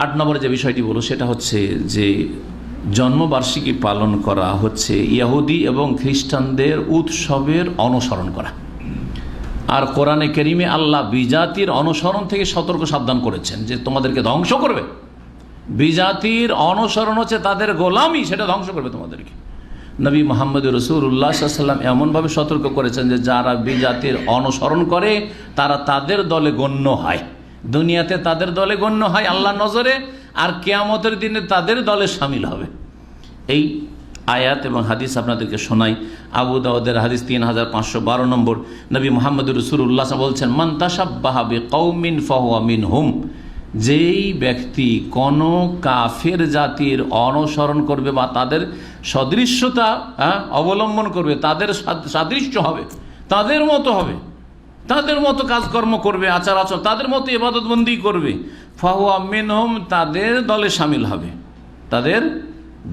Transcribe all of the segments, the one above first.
8 নম্বরে যে বিষয়টি বলো সেটা হচ্ছে যে জন্মবার্ষিকী পালন করা হচ্ছে ইহুদি এবং খ্রিস্টানদের উৎসবের অনুসরণ করা। আর কোরআনে কারিমে আল্লাহ বিজাতির অনুসরণ থেকে সতর্ক সাবধান করেছেন যে তোমাদেরকে ধ্বংস করবে। বিজাতির অনুসরণ হচ্ছে তাদের গোলামি, সেটা ধ্বংস করবে তোমাদেরকে। নবী মুহাম্মদ রাসূলুল্লাহ সাল্লাল্লাহু আলাইহি ওয়াসাল্লাম এমনভাবে সতর্ক করেছেন যে যারা বিজাতির অনুসরণ করে তারা তাদের দলে গণ্য হয়, দুনিয়াতে তাদের দলে গণ্য হয় আল্লাহর নজরে, আর কিয়ামতের দিনে তাদের দলে শামিল হবে। এই আয়াত এবং হাদিস আপনাদেরকে শোনাই। আবু দাউদের হাদিস 3512 নম্বর। নবী মুহাম্মদ রাসূলুল্লাহ বলছেন, মান তাশাব্বাহা বিকওমিন ফাহুয়া মিনহুম। যেই ব্যক্তি কোন কাফের জাতির অনুসরণ করবে বা তাদের সদৃশ্যতা অবলম্বন করবে, তাদের সাদৃশ্য হবে, তাদের মতো হবে, তাদের মতো কাজকর্ম করবে, আচার আচরণ তাদের মতো ইবাদতবন্দি করবে, ফাহুয়া মিনহুম, তাদের দলে শামিল হবে, তাদের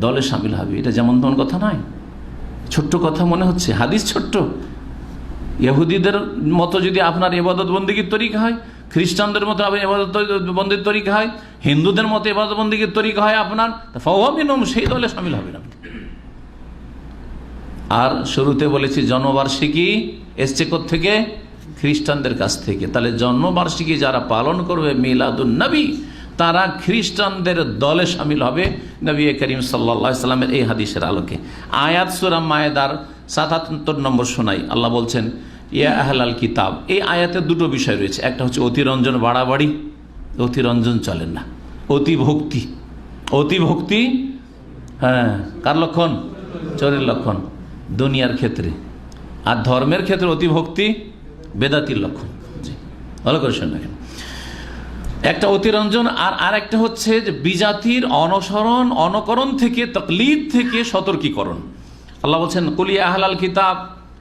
দলে শামিল হবে। এটা যেমন তেমন কথা নয়, ছোট্ট কথা মনে হচ্ছে, হাদিস ছোট্ট। ইহুদিদের মতো যদি আপনার ইবাদতবন্দির তরিকা হয়, খ্রিস্টানদের মতো ইবাদতবন্দির তরিকা হয়, হিন্দুদের মতো ইবাদতবন্দির তরিকা হয় আপনার, ফাহুয়া মিনহুম, সেই দলে শামিল হবেন আপনি। আর শুরুতে বলেছি জন্মবার্ষিকী এসছে থেকে খ্রিস্টানদের কাছ থেকে। তাহলে জন্মবার্ষিকী যারা পালন করবে মিলাদুন নবী, তারা খ্রিস্টানদের দলে শামিল হবে নবী করিম সাল্লাল্লাহু আলাইহি সাল্লামের এই হাদিসের আলোকে। আয়াত সূরা মায়েদার 77 নম্বর শোনাই। আল্লাহ বলছেন, ইয়া আহলাল কিতাব। এই আয়াতে দুটো বিষয় রয়েছে, একটা হচ্ছে অতিরঞ্জন বাড়াবাড়ি, অতিরঞ্জন চলেন না, অতিভক্তি। অতিভক্তি হ্যাঁ কার লক্ষণ? চোরের লক্ষণ দুনিয়ার ক্ষেত্রে, আর ধর্মের ক্ষেত্রে অতিভক্তি বেদাতির লক্ষণ। জি, ভালো করে শুনে রাখেন। একটা অতিরঞ্জন, আর আরেকটা হচ্ছে যে বিজাতির অনুসরণ অনুকরণ থেকে, তাকলিদ থেকে সতর্কীকরণ। আল্লাহ বলছেন, কুল ইয়া আহলাল কিতাব,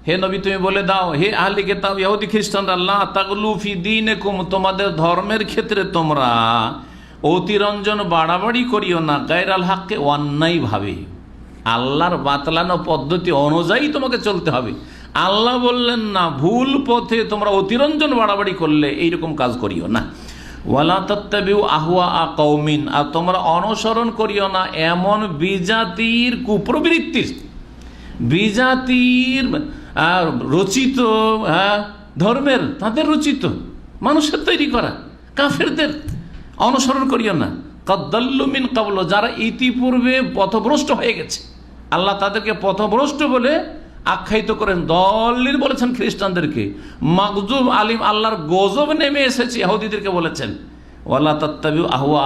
হে নবী তুমি বলে দাও, হে আহলি কিতাব ইহুদি খ্রিস্টানরা, লা তাগলু ফি দীনিকুম, তোমাদের ধর্মের ক্ষেত্রে তোমরা অতিরঞ্জন বাড়াবাড়ি করিও না, গায়রাল হককে, অন্যায় ভাবে, আল্লাহর বাতলানো পদ্ধতি অনুযায়ী তোমাকে চলতে হবে। আল্লাহ বললেন না ভুল পথে তোমরা অতিরঞ্জন বাড়াবাড়ি করলে এইরকম কাজ করিও না। ওয়ালা তাত্তাবিউ আহওয়া কওমিন, আর তোমরা অনুসরণ করিও না এমন বিজাতির কুপ্রবৃত্তির, বিজাতির রচিত ধর্মের, তাদের রচিত মানুষের তৈরি করা কাফেরদের অনুসরণ করিও না। কদ্দাল্লু মিন ক্বাবল, যারা ইতিপূর্বে পথভ্রষ্ট হয়ে গেছে, আল্লাহ তাদেরকে পথভ্রষ্ট বলে আখ্যায়িত করেন। দলিল বলেছেন খ্রিস্টানদেরকে, মাগজুব আলিম, আল্লাহর গজব নেমে এসেছে ইহুদিদেরকে বলেছেন। ওয়ালা তাত্তাবিউ আহওয়া